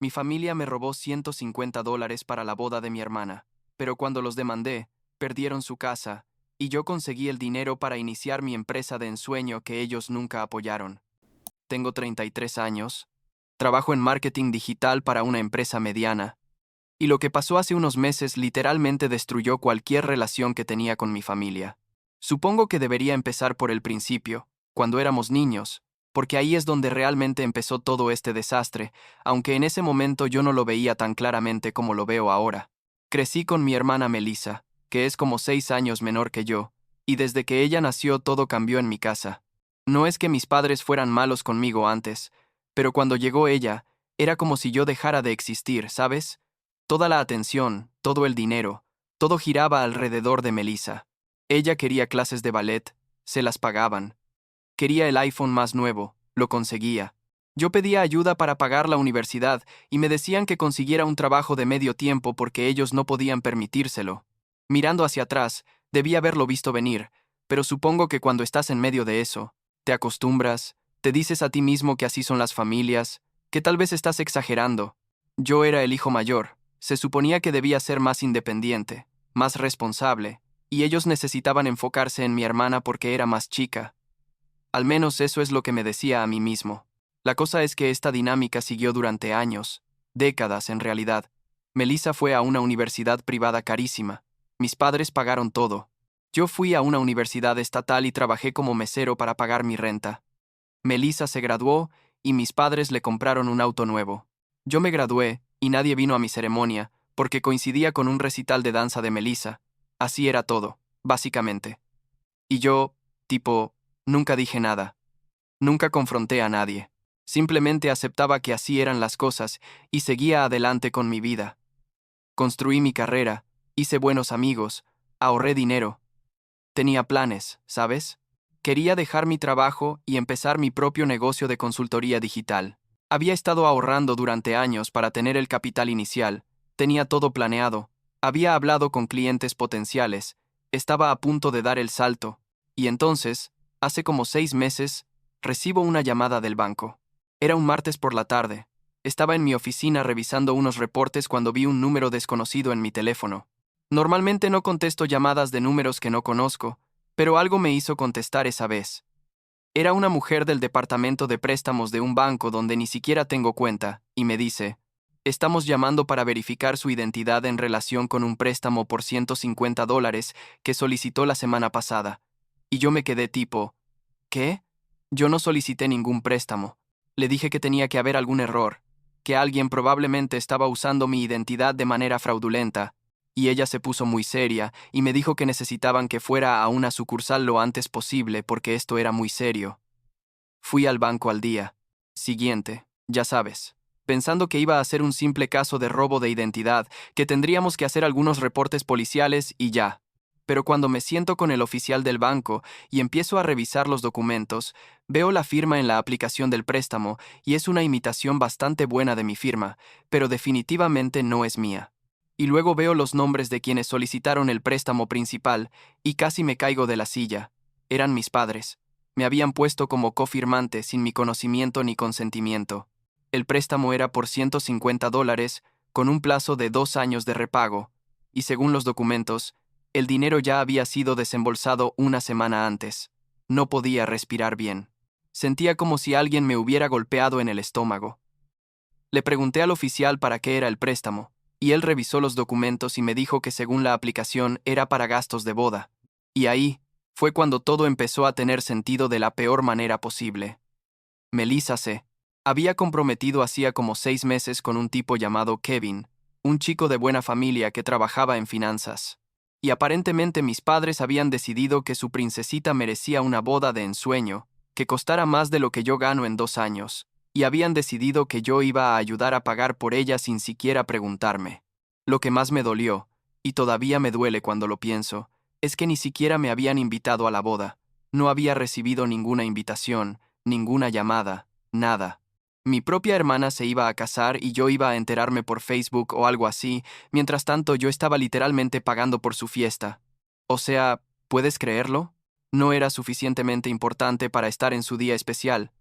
Mi familia me robó $150 para la boda de mi hermana, pero cuando los demandé, perdieron su casa, y yo conseguí el dinero para iniciar mi empresa de ensueño que ellos nunca apoyaron. Tengo 33 años, trabajo en marketing digital para una empresa mediana, y lo que pasó hace unos meses literalmente destruyó cualquier relación que tenía con mi familia. Supongo que debería empezar por el principio, cuando éramos niños, porque ahí es donde realmente empezó todo este desastre, aunque en ese momento yo no lo veía tan claramente como lo veo ahora. Crecí con mi hermana Melissa, que es como 6 años menor que yo, y desde que ella nació todo cambió en mi casa. No es que mis padres fueran malos conmigo antes, pero cuando llegó ella, era como si yo dejara de existir, ¿sabes? Toda la atención, todo el dinero, todo giraba alrededor de Melissa. Ella quería clases de ballet, se las pagaban. Quería el iPhone más nuevo, lo conseguía. Yo pedía ayuda para pagar la universidad y me decían que consiguiera un trabajo de medio tiempo porque ellos no podían permitírselo. Mirando hacia atrás, debí haberlo visto venir, pero supongo que cuando estás en medio de eso, te acostumbras, te dices a ti mismo que así son las familias, que tal vez estás exagerando. Yo era el hijo mayor, se suponía que debía ser más independiente, más responsable, y ellos necesitaban enfocarse en mi hermana porque era más chica. Al menos eso es lo que me decía a mí mismo. La cosa es que esta dinámica siguió durante años, décadas en realidad. Melissa fue a una universidad privada carísima. Mis padres pagaron todo. Yo fui a una universidad estatal y trabajé como mesero para pagar mi renta. Melissa se graduó y mis padres le compraron un auto nuevo. Yo me gradué y nadie vino a mi ceremonia porque coincidía con un recital de danza de Melissa. Así era todo, básicamente. Y yo, tipo, nunca dije nada. Nunca confronté a nadie. Simplemente aceptaba que así eran las cosas y seguía adelante con mi vida. Construí mi carrera, hice buenos amigos, ahorré dinero. Tenía planes, ¿sabes? Quería dejar mi trabajo y empezar mi propio negocio de consultoría digital. Había estado ahorrando durante años para tener el capital inicial, tenía todo planeado, había hablado con clientes potenciales, estaba a punto de dar el salto, y entonces, hace como 6 meses, recibo una llamada del banco. Era un martes por la tarde. Estaba en mi oficina revisando unos reportes cuando vi un número desconocido en mi teléfono. Normalmente no contesto llamadas de números que no conozco, pero algo me hizo contestar esa vez. Era una mujer del departamento de préstamos de un banco donde ni siquiera tengo cuenta, y me dice, estamos llamando para verificar su identidad en relación con un préstamo por $150 que solicitó la semana pasada. Y yo me quedé tipo, ¿qué? Yo no solicité ningún préstamo. Le dije que tenía que haber algún error, que alguien probablemente estaba usando mi identidad de manera fraudulenta, y ella se puso muy seria y me dijo que necesitaban que fuera a una sucursal lo antes posible porque esto era muy serio. Fui al banco al día siguiente, ya sabes, pensando que iba a ser un simple caso de robo de identidad, que tendríamos que hacer algunos reportes policiales y ya. Pero cuando me siento con el oficial del banco y empiezo a revisar los documentos, veo la firma en la aplicación del préstamo y es una imitación bastante buena de mi firma, pero definitivamente no es mía. Y luego veo los nombres de quienes solicitaron el préstamo principal y casi me caigo de la silla. Eran mis padres. Me habían puesto como cofirmante sin mi conocimiento ni consentimiento. El préstamo era por $150, con un plazo de 2 años de repago, y según los documentos, el dinero ya había sido desembolsado una semana antes. No podía respirar bien. Sentía como si alguien me hubiera golpeado en el estómago. Le pregunté al oficial para qué era el préstamo, y él revisó los documentos y me dijo que según la aplicación era para gastos de boda. Y ahí fue cuando todo empezó a tener sentido de la peor manera posible. Melissa se había comprometido hacía como 6 meses con un tipo llamado Kevin, un chico de buena familia que trabajaba en finanzas. Y aparentemente mis padres habían decidido que su princesita merecía una boda de ensueño, que costara más de lo que yo gano en 2 años, y habían decidido que yo iba a ayudar a pagar por ella sin siquiera preguntarme. Lo que más me dolió, y todavía me duele cuando lo pienso, es que ni siquiera me habían invitado a la boda. No había recibido ninguna invitación, ninguna llamada, nada. Mi propia hermana se iba a casar y yo iba a enterarme por Facebook o algo así, mientras tanto yo estaba literalmente pagando por su fiesta. O sea, ¿puedes creerlo? No era suficientemente importante para estar en su día especial,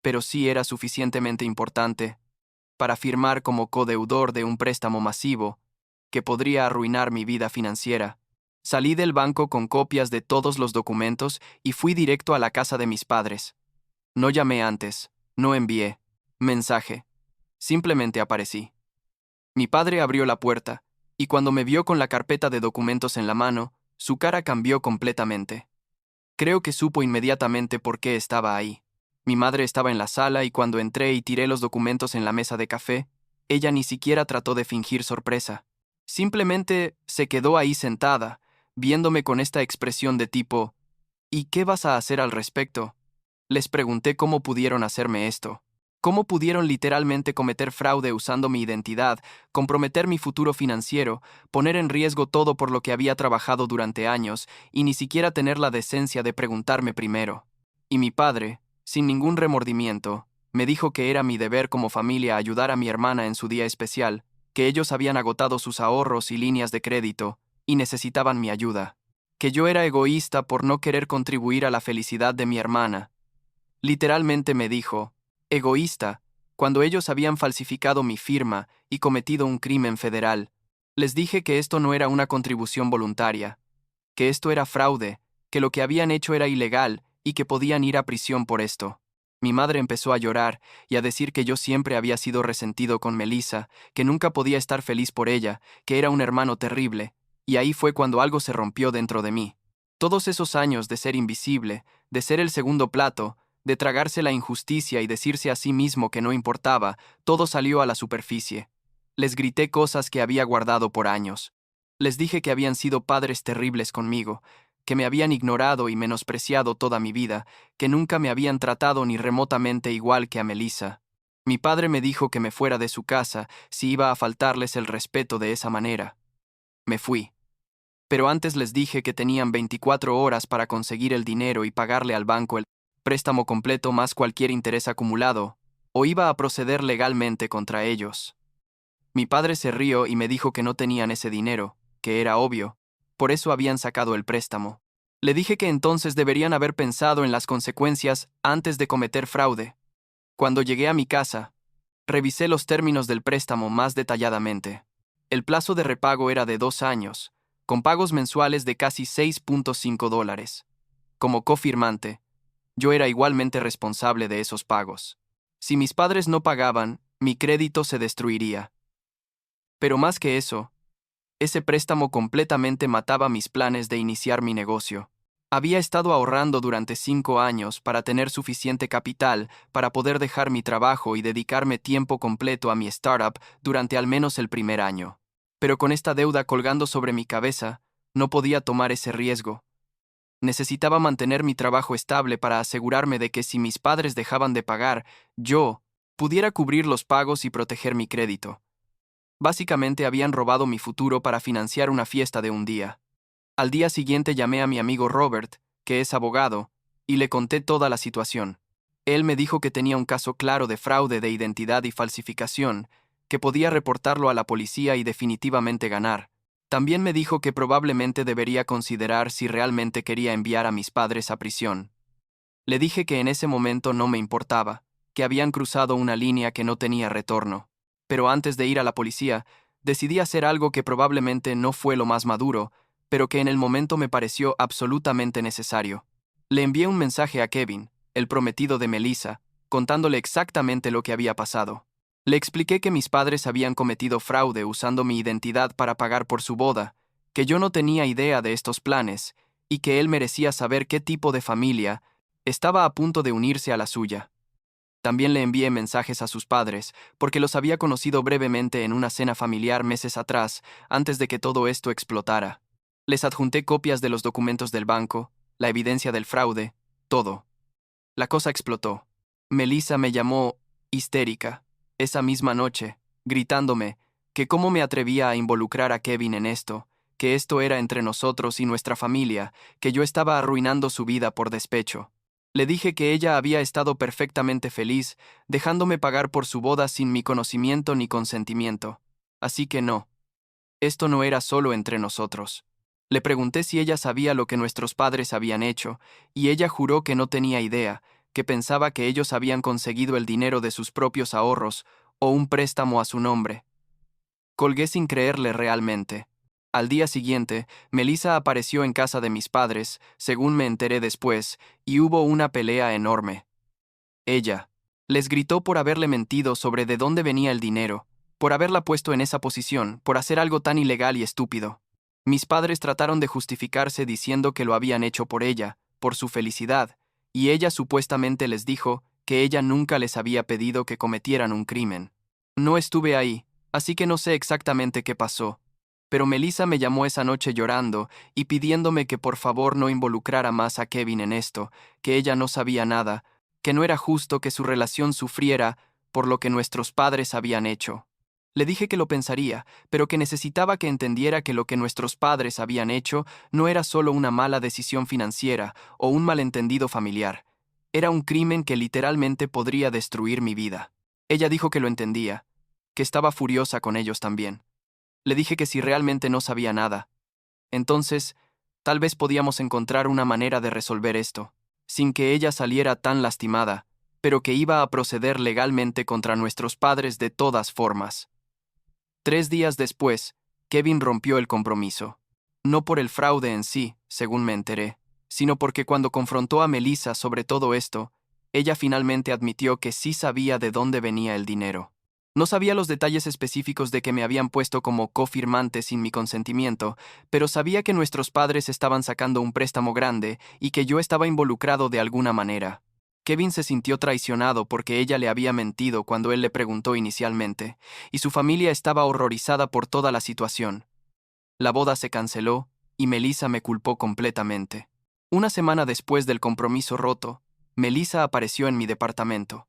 pero sí era suficientemente importante. para firmar como codeudor de un préstamo masivo que podría arruinar mi vida financiera. Salí del banco con copias de todos los documentos y fui directo a la casa de mis padres. No llamé antes, no envié mensaje, simplemente aparecí. Mi padre abrió la puerta, y cuando me vio con la carpeta de documentos en la mano, su cara cambió completamente. Creo que supo inmediatamente por qué estaba ahí. Mi madre estaba en la sala y cuando entré y tiré los documentos en la mesa de café, ella ni siquiera trató de fingir sorpresa. Simplemente se quedó ahí sentada, viéndome con esta expresión de tipo, ¿y qué vas a hacer al respecto? Les pregunté cómo pudieron hacerme esto. ¿Cómo pudieron literalmente cometer fraude usando mi identidad, comprometer mi futuro financiero, poner en riesgo todo por lo que había trabajado durante años y ni siquiera tener la decencia de preguntarme primero? Y mi padre, sin ningún remordimiento, me dijo que era mi deber como familia ayudar a mi hermana en su día especial, que ellos habían agotado sus ahorros y líneas de crédito y necesitaban mi ayuda, que yo era egoísta por no querer contribuir a la felicidad de mi hermana. Literalmente me dijo, egoísta, cuando ellos habían falsificado mi firma y cometido un crimen federal. Les dije que esto no era una contribución voluntaria, que esto era fraude, que lo que habían hecho era ilegal y que podían ir a prisión por esto. Mi madre empezó a llorar y a decir que yo siempre había sido resentido con Melissa, que nunca podía estar feliz por ella, que era un hermano terrible, y ahí fue cuando algo se rompió dentro de mí. Todos esos años de ser invisible, de ser el segundo plato, de tragarse la injusticia y decirse a sí mismo que no importaba, todo salió a la superficie. Les grité cosas que había guardado por años. Les dije que habían sido padres terribles conmigo, que me habían ignorado y menospreciado toda mi vida, que nunca me habían tratado ni remotamente igual que a Melissa. Mi padre me dijo que me fuera de su casa si iba a faltarles el respeto de esa manera. Me fui. Pero antes les dije que tenían 24 horas para conseguir el dinero y pagarle al banco el préstamo completo más cualquier interés acumulado, o iba a proceder legalmente contra ellos. Mi padre se rió y me dijo que no tenían ese dinero, que era obvio, por eso habían sacado el préstamo. Le dije que entonces deberían haber pensado en las consecuencias antes de cometer fraude. Cuando llegué a mi casa, revisé los términos del préstamo más detalladamente. El plazo de repago era de 2 años, con pagos mensuales de casi $6.5. Como cofirmante, yo era igualmente responsable de esos pagos. Si mis padres no pagaban, mi crédito se destruiría. Pero más que eso, ese préstamo completamente mataba mis planes de iniciar mi negocio. Había estado ahorrando durante 5 años para tener suficiente capital para poder dejar mi trabajo y dedicarme tiempo completo a mi startup durante al menos el primer año. Pero con esta deuda colgando sobre mi cabeza, no podía tomar ese riesgo. Necesitaba mantener mi trabajo estable para asegurarme de que si mis padres dejaban de pagar, yo pudiera cubrir los pagos y proteger mi crédito. Básicamente habían robado mi futuro para financiar una fiesta de un día. Al día siguiente llamé a mi amigo Robert, que es abogado, y le conté toda la situación. Él me dijo que tenía un caso claro de fraude de identidad y falsificación, que podía reportarlo a la policía y definitivamente ganar. También me dijo que probablemente debería considerar si realmente quería enviar a mis padres a prisión. Le dije que en ese momento no me importaba, que habían cruzado una línea que no tenía retorno. Pero antes de ir a la policía, decidí hacer algo que probablemente no fue lo más maduro, pero que en el momento me pareció absolutamente necesario. Le envié un mensaje a Kevin, el prometido de Melissa, contándole exactamente lo que había pasado. Le expliqué que mis padres habían cometido fraude usando mi identidad para pagar por su boda, que yo no tenía idea de estos planes, y que él merecía saber qué tipo de familia estaba a punto de unirse a la suya. También le envié mensajes a sus padres, porque los había conocido brevemente en una cena familiar meses atrás, antes de que todo esto explotara. Les adjunté copias de los documentos del banco, la evidencia del fraude, todo. La cosa explotó. Melissa me llamó histérica, esa misma noche, gritándome que cómo me atrevía a involucrar a Kevin en esto, que esto era entre nosotros y nuestra familia, que yo estaba arruinando su vida por despecho. Le dije que ella había estado perfectamente feliz, dejándome pagar por su boda sin mi conocimiento ni consentimiento. Así que no. Esto no era solo entre nosotros. Le pregunté si ella sabía lo que nuestros padres habían hecho, y ella juró que no tenía idea, que pensaba que ellos habían conseguido el dinero de sus propios ahorros o un préstamo a su nombre. Colgué sin creerle realmente. Al día siguiente, Melissa apareció en casa de mis padres, según me enteré después, y hubo una pelea enorme. Ella les gritó por haberle mentido sobre de dónde venía el dinero, por haberla puesto en esa posición, por hacer algo tan ilegal y estúpido. Mis padres trataron de justificarse diciendo que lo habían hecho por ella, por su felicidad, y ella supuestamente les dijo que ella nunca les había pedido que cometieran un crimen. No estuve ahí, así que no sé exactamente qué pasó. Pero Melissa me llamó esa noche llorando y pidiéndome que por favor no involucrara más a Kevin en esto, que ella no sabía nada, que no era justo que su relación sufriera por lo que nuestros padres habían hecho. Le dije que lo pensaría, pero que necesitaba que entendiera que lo que nuestros padres habían hecho no era solo una mala decisión financiera o un malentendido familiar. Era un crimen que literalmente podría destruir mi vida. Ella dijo que lo entendía, que estaba furiosa con ellos también. Le dije que si realmente no sabía nada, entonces, tal vez podíamos encontrar una manera de resolver esto, sin que ella saliera tan lastimada, pero que iba a proceder legalmente contra nuestros padres de todas formas. 3 días después, Kevin rompió el compromiso. No por el fraude en sí, según me enteré, sino porque cuando confrontó a Melissa sobre todo esto, ella finalmente admitió que sí sabía de dónde venía el dinero. No sabía los detalles específicos de que me habían puesto como cofirmante sin mi consentimiento, pero sabía que nuestros padres estaban sacando un préstamo grande y que yo estaba involucrado de alguna manera. Kevin se sintió traicionado porque ella le había mentido cuando él le preguntó inicialmente, y su familia estaba horrorizada por toda la situación. La boda se canceló y Melissa me culpó completamente. Una semana después del compromiso roto, Melissa apareció en mi departamento.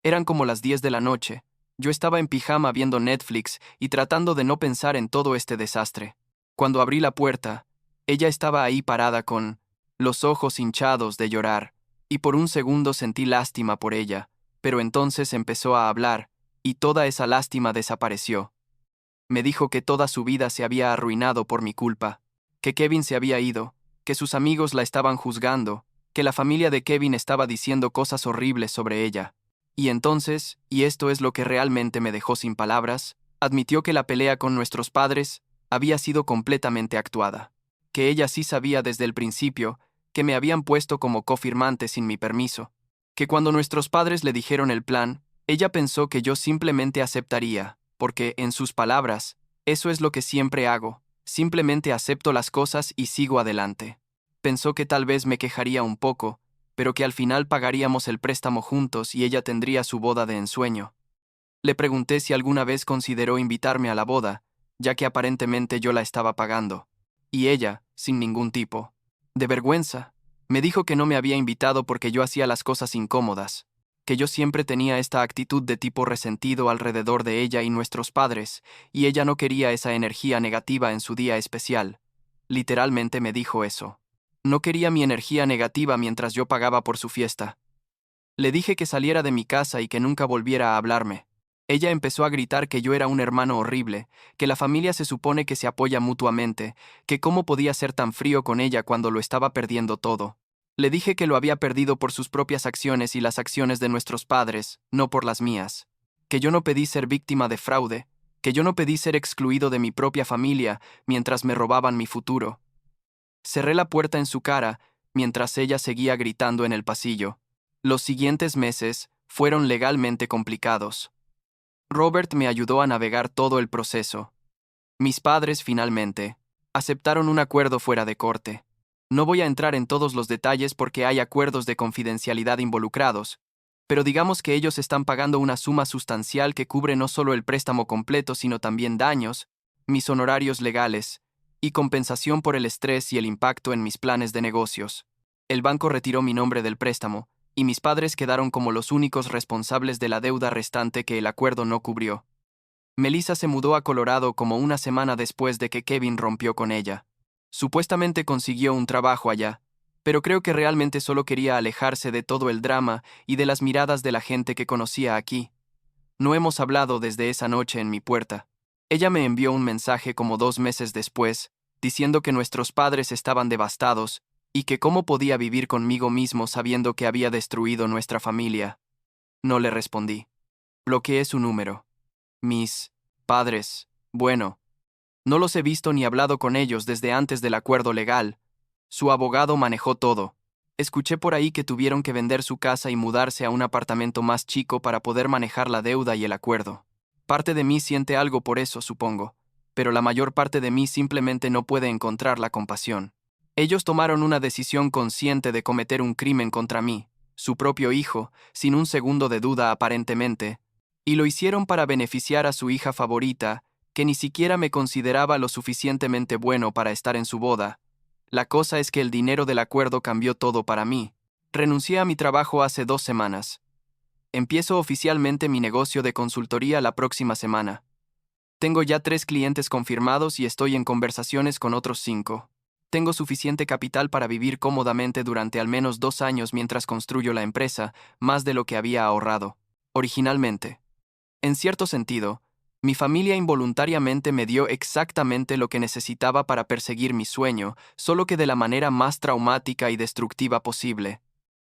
Eran como las 10 de la noche. Yo estaba en pijama viendo Netflix y tratando de no pensar en todo este desastre. Cuando abrí la puerta, ella estaba ahí parada con los ojos hinchados de llorar, y por un segundo sentí lástima por ella, pero entonces empezó a hablar, y toda esa lástima desapareció. Me dijo que toda su vida se había arruinado por mi culpa, que Kevin se había ido, que sus amigos la estaban juzgando, que la familia de Kevin estaba diciendo cosas horribles sobre ella. Y entonces, y esto es lo que realmente me dejó sin palabras, admitió que la pelea con nuestros padres había sido completamente actuada, que ella sí sabía desde el principio que me habían puesto como cofirmante sin mi permiso, que cuando nuestros padres le dijeron el plan, ella pensó que yo simplemente aceptaría, porque, en sus palabras, eso es lo que siempre hago, simplemente acepto las cosas y sigo adelante. Pensó que tal vez me quejaría un poco, pero que al final pagaríamos el préstamo juntos y ella tendría su boda de ensueño. Le pregunté si alguna vez consideró invitarme a la boda, ya que aparentemente yo la estaba pagando. Y ella, sin ningún tipo de vergüenza, me dijo que no me había invitado porque yo hacía las cosas incómodas, que yo siempre tenía esta actitud de tipo resentido alrededor de ella y nuestros padres, y ella no quería esa energía negativa en su día especial. Literalmente me dijo eso. No quería mi energía negativa mientras yo pagaba por su fiesta. Le dije que saliera de mi casa y que nunca volviera a hablarme. Ella empezó a gritar que yo era un hermano horrible, que la familia se supone que se apoya mutuamente, que cómo podía ser tan frío con ella cuando lo estaba perdiendo todo. Le dije que lo había perdido por sus propias acciones y las acciones de nuestros padres, no por las mías. Que yo no pedí ser víctima de fraude, que yo no pedí ser excluido de mi propia familia mientras me robaban mi futuro. Cerré la puerta en su cara mientras ella seguía gritando en el pasillo. Los siguientes meses fueron legalmente complicados. Robert me ayudó a navegar todo el proceso. Mis padres, finalmente, aceptaron un acuerdo fuera de corte. No voy a entrar en todos los detalles porque hay acuerdos de confidencialidad involucrados, pero digamos que ellos están pagando una suma sustancial que cubre no solo el préstamo completo, sino también daños, mis honorarios legales, y compensación por el estrés y el impacto en mis planes de negocios. El banco retiró mi nombre del préstamo, y mis padres quedaron como los únicos responsables de la deuda restante que el acuerdo no cubrió. Melissa se mudó a Colorado como una semana después de que Kevin rompió con ella. Supuestamente consiguió un trabajo allá, pero creo que realmente solo quería alejarse de todo el drama y de las miradas de la gente que conocía aquí. No hemos hablado desde esa noche en mi puerta. Ella me envió un mensaje como 2 meses después, diciendo que nuestros padres estaban devastados y que cómo podía vivir conmigo mismo sabiendo que había destruido nuestra familia. No le respondí. Bloqueé su número. Mis padres, bueno, no los he visto ni hablado con ellos desde antes del acuerdo legal. Su abogado manejó todo. Escuché por ahí que tuvieron que vender su casa y mudarse a un apartamento más chico para poder manejar la deuda y el acuerdo. Parte de mí siente algo por eso, supongo, pero la mayor parte de mí simplemente no puede encontrar la compasión. Ellos tomaron una decisión consciente de cometer un crimen contra mí, su propio hijo, sin un segundo de duda aparentemente, y lo hicieron para beneficiar a su hija favorita, que ni siquiera me consideraba lo suficientemente bueno para estar en su boda. La cosa es que el dinero del acuerdo cambió todo para mí. Renuncié a mi trabajo hace 2 semanas. Empiezo oficialmente mi negocio de consultoría la próxima semana. Tengo ya 3 clientes confirmados y estoy en conversaciones con otros 5. Tengo suficiente capital para vivir cómodamente durante al menos 2 años mientras construyo la empresa, más de lo que había ahorrado originalmente. En cierto sentido, mi familia involuntariamente me dio exactamente lo que necesitaba para perseguir mi sueño, solo que de la manera más traumática y destructiva posible.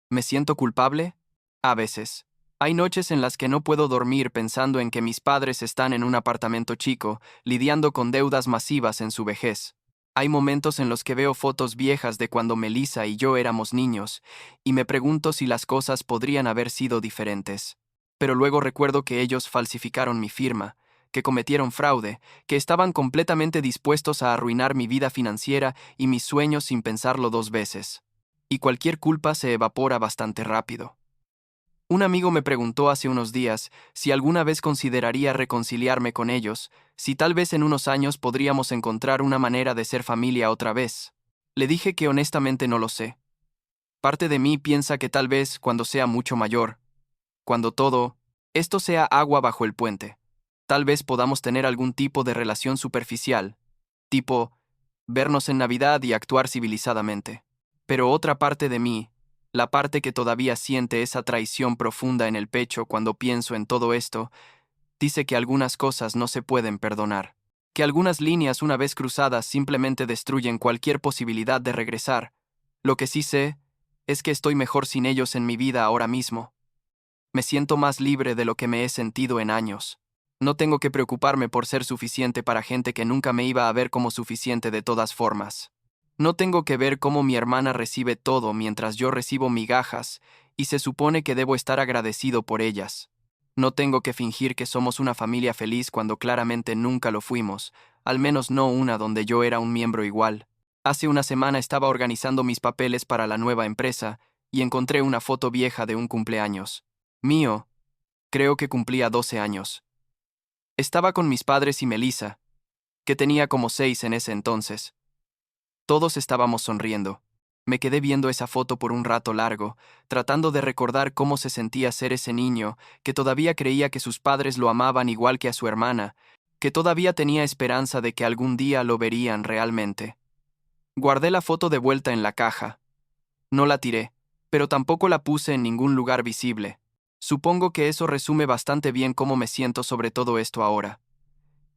¿Me siento culpable? A veces. Hay noches en las que no puedo dormir pensando en que mis padres están en un apartamento chico, lidiando con deudas masivas en su vejez. Hay momentos en los que veo fotos viejas de cuando Melissa y yo éramos niños, y me pregunto si las cosas podrían haber sido diferentes. Pero luego recuerdo que ellos falsificaron mi firma, que cometieron fraude, que estaban completamente dispuestos a arruinar mi vida financiera y mis sueños sin pensarlo 2 veces. Y cualquier culpa se evapora bastante rápido. Un amigo me preguntó hace unos días si alguna vez consideraría reconciliarme con ellos, si tal vez en unos años podríamos encontrar una manera de ser familia otra vez. Le dije que honestamente no lo sé. Parte de mí piensa que tal vez cuando sea mucho mayor, cuando todo esto sea agua bajo el puente, tal vez podamos tener algún tipo de relación superficial, tipo vernos en Navidad y actuar civilizadamente. Pero otra parte de mí, la parte que todavía siente esa traición profunda en el pecho cuando pienso en todo esto, dice que algunas cosas no se pueden perdonar, que algunas líneas una vez cruzadas simplemente destruyen cualquier posibilidad de regresar. Lo que sí sé es que estoy mejor sin ellos en mi vida ahora mismo. Me siento más libre de lo que me he sentido en años. No tengo que preocuparme por ser suficiente para gente que nunca me iba a ver como suficiente de todas formas. No tengo que ver cómo mi hermana recibe todo mientras yo recibo migajas, y se supone que debo estar agradecido por ellas. No tengo que fingir que somos una familia feliz cuando claramente nunca lo fuimos, al menos no una donde yo era un miembro igual. Hace una semana estaba organizando mis papeles para la nueva empresa, y encontré una foto vieja de un cumpleaños. Mío, creo que cumplía 12 años. Estaba con mis padres y Melissa, que tenía como 6 en ese entonces. Todos estábamos sonriendo. Me quedé viendo esa foto por un rato largo, tratando de recordar cómo se sentía ser ese niño, que todavía creía que sus padres lo amaban igual que a su hermana, que todavía tenía esperanza de que algún día lo verían realmente. Guardé la foto de vuelta en la caja. No la tiré, pero tampoco la puse en ningún lugar visible. Supongo que eso resume bastante bien cómo me siento sobre todo esto ahora.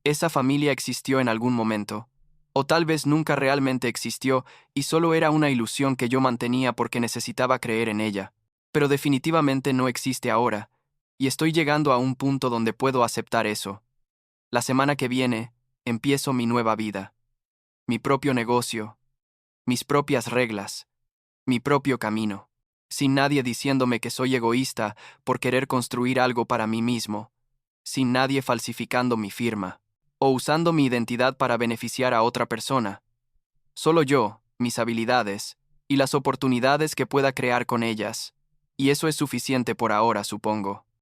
Esa familia existió en algún momento, o tal vez nunca realmente existió y solo era una ilusión que yo mantenía porque necesitaba creer en ella, pero definitivamente no existe ahora, y estoy llegando a un punto donde puedo aceptar eso. La semana que viene, empiezo mi nueva vida, mi propio negocio, mis propias reglas, mi propio camino, sin nadie diciéndome que soy egoísta por querer construir algo para mí mismo, sin nadie falsificando mi firma, o usando mi identidad para beneficiar a otra persona. Solo yo, mis habilidades, y las oportunidades que pueda crear con ellas. Y eso es suficiente por ahora, supongo.